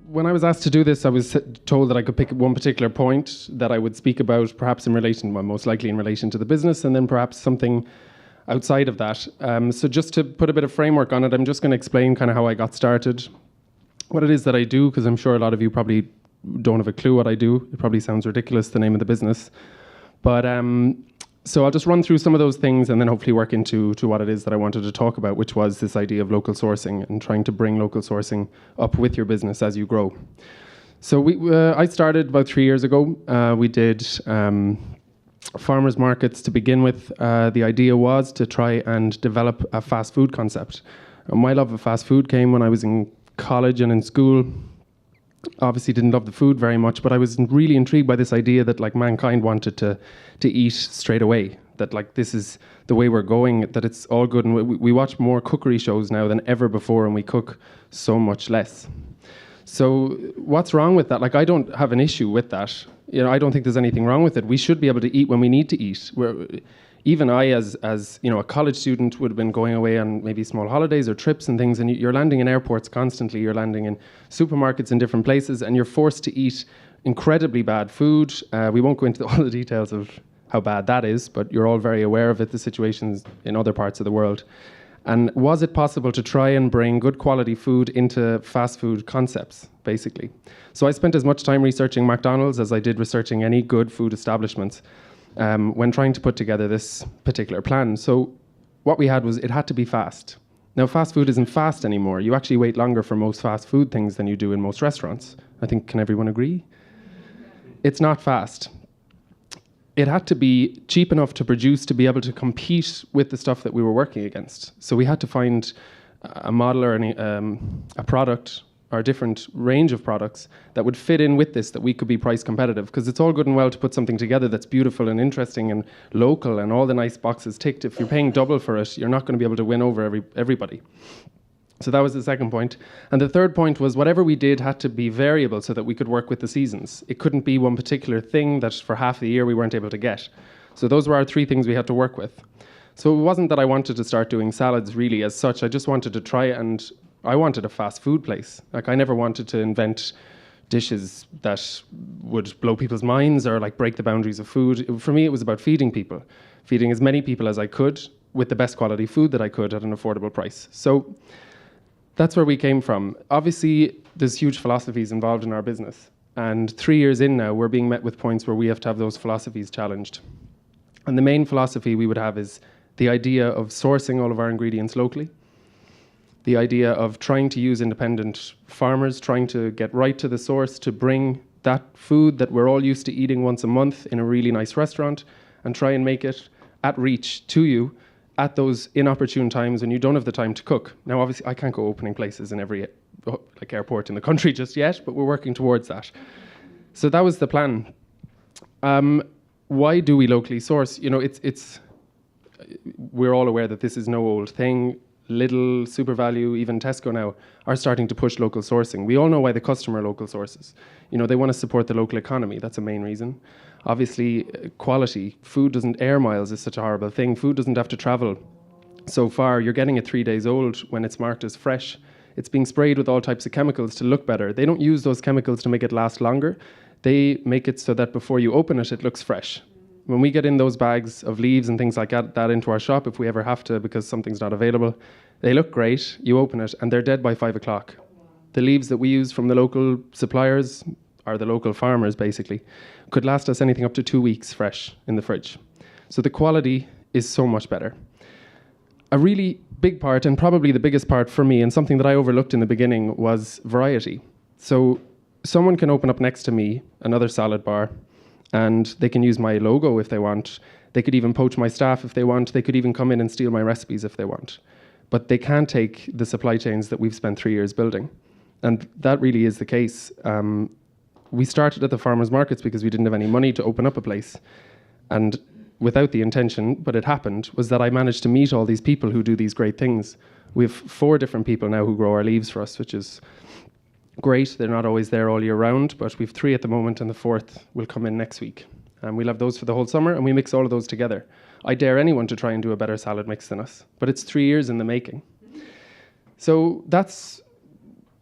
when I was asked to do this, I was told that I could pick one particular point that I would speak about, perhaps in relation, well, most likely in relation to the business, and then perhaps something outside of that. So just to put a bit of framework on it, I'm just going to explain kind of how I got started, what it is that I do, because I'm sure a lot of you probably don't have a clue what I do. It probably sounds ridiculous, the name of the business. But so I'll just run through some of those things and then hopefully work into what it is that I wanted to talk about, which was this idea of local sourcing and trying to bring local sourcing up with your business as you grow. So I started about 3 years ago. We did farmers markets to begin with. The idea was to try and develop a fast food concept. And my love of fast food came when I was in college and in school. Obviously didn't love the food very much, but I was really intrigued by this idea that like mankind wanted to eat straight away, that like this is the way we're going, that it's all good. And we watch more cookery shows now than ever before, and we cook so much less. So what's wrong with that? Like, I don't have an issue with that. You know, I don't think there's anything wrong with it. We should be able to eat when we need to eat. Even I, as you know, a college student, would have been going away on maybe small holidays or trips and things, and you're landing in airports constantly, you're landing in supermarkets in different places, and you're forced to eat incredibly bad food. We won't go into all the details of how bad that is, but you're all very aware of it, the situations in other parts of the world. And was it possible to try and bring good quality food into fast food concepts, basically? So I spent as much time researching McDonald's as I did researching any good food establishments when trying to put together this particular plan. So what we had was, it had to be fast. Now, fast food isn't fast anymore. You actually wait longer for most fast food things than you do in most restaurants. I think, can everyone agree? It's not fast. It had to be cheap enough to produce to be able to compete with the stuff that we were working against. So we had to find a model or a product or a different range of products that would fit in with this, that we could be price competitive. Because it's all good and well to put something together that's beautiful and interesting and local and all the nice boxes ticked. If you're paying double for it, you're not going to be able to win over everybody. So that was the second point. And the third point was, whatever we did had to be variable so that we could work with the seasons. It couldn't be one particular thing that for half the year we weren't able to get. So those were our three things we had to work with. So it wasn't that I wanted to start doing salads really as such. I just wanted to try, and I wanted a fast food place. Like, I never wanted to invent dishes that would blow people's minds or like break the boundaries of food. For me, it was about feeding people, feeding as many people as I could with the best quality food that I could at an affordable price. So that's where we came from. Obviously, there's huge philosophies involved in our business. And 3 years in now, we're being met with points where we have to have those philosophies challenged. And the main philosophy we would have is the idea of sourcing all of our ingredients locally, the idea of trying to use independent farmers, trying to get right to the source to bring that food that we're all used to eating once a month in a really nice restaurant and try and make it at reach to you at those inopportune times when you don't have the time to cook. Now, obviously, I can't go opening places in every like airport in the country just yet, but we're working towards that. So that was the plan. Why do we locally source? You know, we're all aware that this is no old thing. Lidl, SuperValu, even Tesco now are starting to push local sourcing. We all know why the customer local sources. You know, they want to support the local economy. That's a main reason. Obviously, quality. Food doesn't, air miles is such a horrible thing. Food doesn't have to travel so far. You're getting it 3 days old when it's marked as fresh. It's being sprayed with all types of chemicals to look better. They don't use those chemicals to make it last longer. They make it so that before you open it, it looks fresh. When we get in those bags of leaves and things like that into our shop, if we ever have to because something's not available, they look great, you open it, and they're dead by 5 o'clock. The leaves that we use from the local suppliers, or the local farmers basically, could last us anything up to 2 weeks fresh in the fridge. So the quality is so much better. A really big part, and probably the biggest part for me, and something that I overlooked in the beginning, was variety. So someone can open up next to me another salad bar, and they can use my logo if they want. They could even poach my staff if they want. They could even come in and steal my recipes if they want. But they can't take the supply chains that we've spent 3 years building. And that really is the case. We started at the farmers markets because we didn't have any money to open up a place. And without the intention, but it happened, was that I managed to meet all these people who do these great things. We have 4 different people now who grow our leaves for us, which is great. They're not always there all year round, but we've 3 at the moment, and the 4th will come in next week. And we'll have those for the whole summer, and we mix all of those together. I dare anyone to try and do a better salad mix than us, but it's 3 years in the making. So that's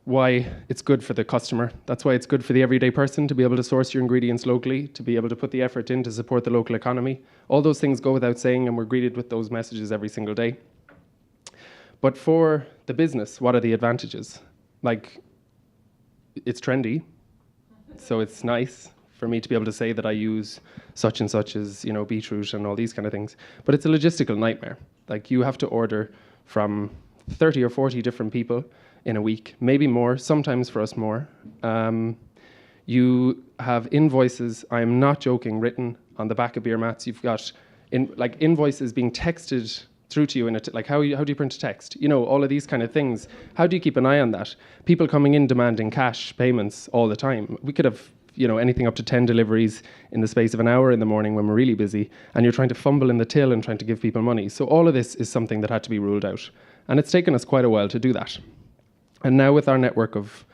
why it's good for the customer. That's why it's good for the everyday person to be able to source your ingredients locally, to be able to put the effort in to support the local economy. All those things go without saying, and we're greeted with those messages every single day. But for the business, what are the advantages? Like, it's trendy, so it's nice for me to be able to say that I use such and such as, beetroot and all these kind of things. But it's a logistical nightmare. Like, you have to order from 30 or 40 different people in a week, maybe more, sometimes for us more. You have invoices, I'm not joking, written on the back of beer mats. You've got invoices being texted through to you in how do you print a text? All of these kind of things. How do you keep an eye on that? People coming in demanding cash payments all the time. We could have anything up to 10 deliveries in the space of an hour in the morning when we're really busy, and you're trying to fumble in the till and trying to give people money. So all of this is something that had to be ruled out. And it's taken us quite a while to do that. And now with our network of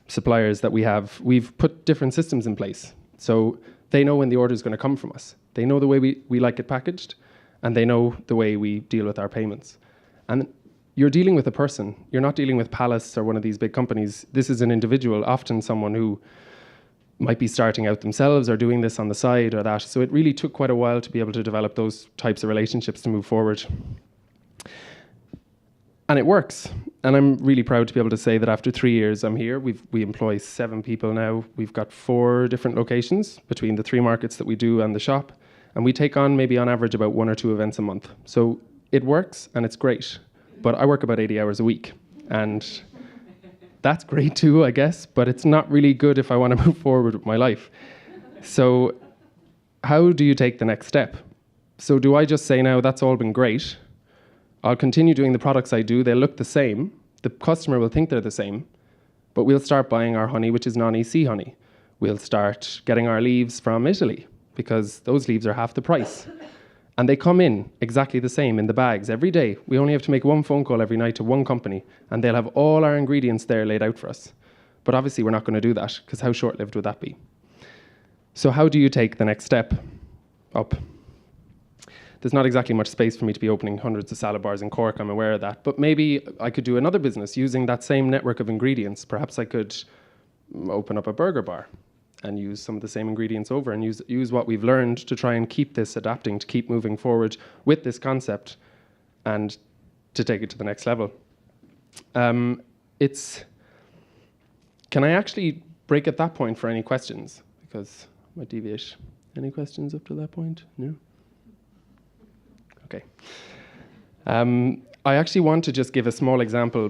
suppliers that we have, we've put different systems in place. So they know when the order is going to come from us. They know the way we like it packaged, and they know the way we deal with our payments. And you're dealing with a person. You're not dealing with Palace or one of these big companies. This is an individual, often someone who might be starting out themselves or doing this on the side or that. So it really took quite a while to be able to develop those types of relationships to move forward. And it works. And I'm really proud to be able to say that after 3 years I'm here. We employ 7 people now. We've got 4 different locations between the 3 markets that we do and the shop. And we take on maybe on average about 1 or 2 events a month. So it works and it's great. But I work about 80 hours a week. And that's great too, I guess, but it's not really good if I want to move forward with my life. So how do you take the next step? So do I just say now, that's all been great, I'll continue doing the products I do, they'll look the same, the customer will think they're the same, but we'll start buying our honey, which is non-EC honey. We'll start getting our leaves from Italy, because those leaves are half the price. And they come in exactly the same in the bags every day. We only have to make 1 phone call every night to 1 company, and they'll have all our ingredients there laid out for us. But obviously, we're not going to do that, because how short-lived would that be? So how do you take the next step up? There's not exactly much space for me to be opening hundreds of salad bars in Cork, I'm aware of that. But maybe I could do another business using that same network of ingredients. Perhaps I could open up a burger bar and use some of the same ingredients over and use what we've learned to try and keep this adapting, to keep moving forward with this concept and to take it to the next level. Can I actually break at that point for any questions? Because I might deviate. Any questions up to that point? No? Okay. I actually want to just give a small example.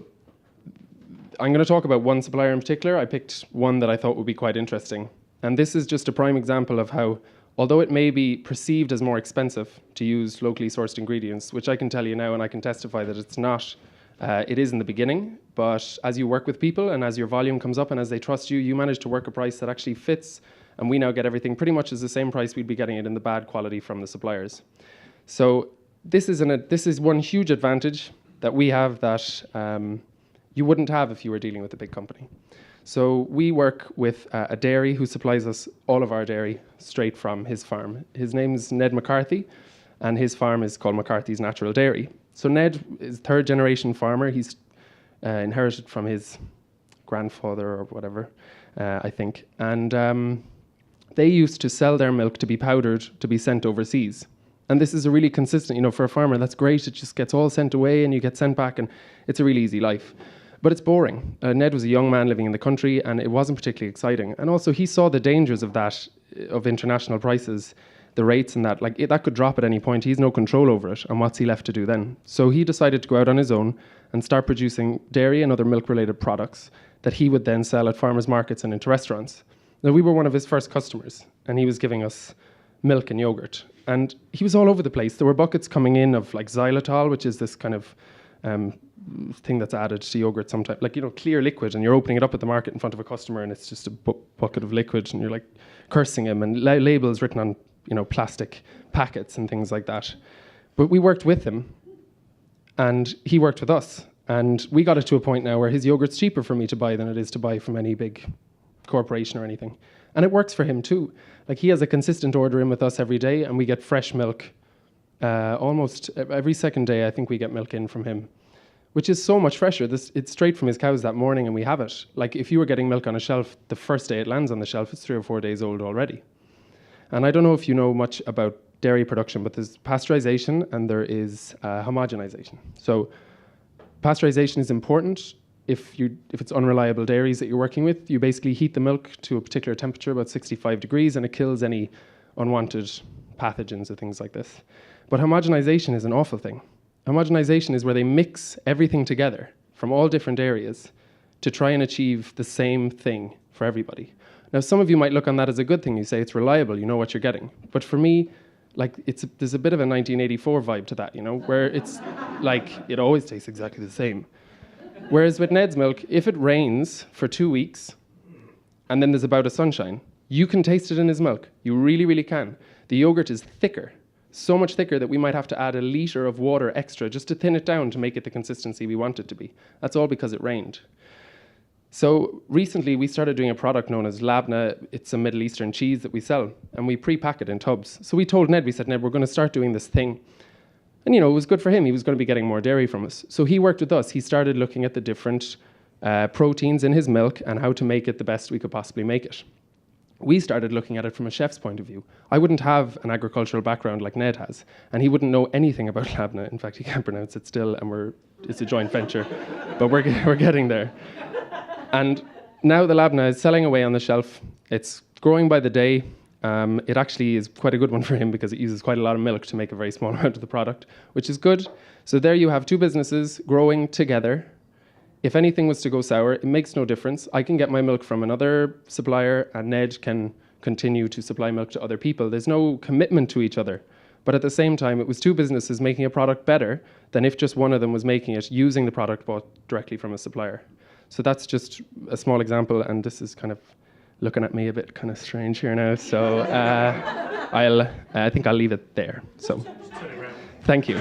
I'm going to talk about one supplier in particular. I picked one that I thought would be quite interesting. And this is just a prime example of how, although it may be perceived as more expensive to use locally sourced ingredients, which I can tell you now and I can testify that it's not, it is in the beginning, but as you work with people and as your volume comes up and as they trust you, you manage to work a price that actually fits, and we now get everything pretty much as the same price we'd be getting it in the bad quality from the suppliers. So this is one huge advantage that we have that you wouldn't have if you were dealing with a big company. So we work with a dairy who supplies us all of our dairy straight from his farm. His name's Ned McCarthy, and his farm is called McCarthy's Natural Dairy. So Ned is 3rd generation farmer. He's inherited from his grandfather or whatever, I think. And they used to sell their milk to be powdered to be sent overseas. And this is a really consistent, for a farmer, that's great. It just gets all sent away and you get sent back and it's a really easy life. But it's boring. Ned was a young man living in the country and it wasn't particularly exciting. And also he saw the dangers of that, of international prices, the rates and that. That could drop at any point. He's no control over it. And what's he left to do then? So he decided to go out on his own and start producing dairy and other milk-related products that he would then sell at farmers markets and into restaurants. Now, we were one of his first customers and he was giving us milk and yogurt. And he was all over the place. There were buckets coming in of xylitol, which is this kind of thing that's added to yogurt sometimes, clear liquid, and you're opening it up at the market in front of a customer and it's just a bucket of liquid and you're cursing him, and labels written on plastic packets and things like that. But we worked with him and he worked with us, and we got it to a point now where his yogurt's cheaper for me to buy than it is to buy from any big corporation or anything. And it works for him too. He has a consistent order in with us every day, and we get fresh milk almost every second day. I think we get milk in from him. which is so much fresher. It's straight from his cows that morning and we have it. Like if you were getting milk on a shelf, the first day it lands on the shelf, it's 3 or 4 days old already. And I don't know if you know much about dairy production, but there's pasteurization and there is homogenization. So pasteurization is important. If it's unreliable dairies that you're working with, you basically heat the milk to a particular temperature, about 65 degrees, and it kills any unwanted pathogens or things like this. But homogenization is an awful thing. Homogenization is where they mix everything together from all different areas to try and achieve the same thing for everybody. Now, some of you might look on that as a good thing. You say it's reliable, you know what you're getting. But for me, like there's a bit of a 1984 vibe to that, where it's like it always tastes exactly the same. Whereas with Ned's milk, if it rains for 2 weeks and then there's a bout of sunshine, you can taste it in his milk. You really, really can. The yogurt is thicker, so much thicker that we might have to add a litre of water extra just to thin it down to make it the consistency we want it to be. That's all because it rained. So recently we started doing a product known as Labna. It's a Middle Eastern cheese that we sell, and we pre-pack it in tubs. So we told Ned, we said, Ned, we're going to start doing this thing. And, it was good for him. He was going to be getting more dairy from us. So he worked with us. He started looking at the different proteins in his milk and how to make it the best we could possibly make it. We started looking at it from a chef's point of view. I wouldn't have an agricultural background like Ned has, and he wouldn't know anything about Labna. In fact, he can't pronounce it still, and it's a joint venture. But we're getting there. And now the Labna is selling away on the shelf. It's growing by the day. It actually is quite a good one for him because it uses quite a lot of milk to make a very small amount of the product, which is good. So there you have 2 businesses growing together. If anything was to go sour, it makes no difference. I can get my milk from another supplier, and Ned can continue to supply milk to other people. There's no commitment to each other. But at the same time, it was 2 businesses making a product better than if just one of them was making it using the product bought directly from a supplier. So that's just a small example, and this is kind of looking at me a bit kind of strange here now. So I think I'll leave it there. So thank you.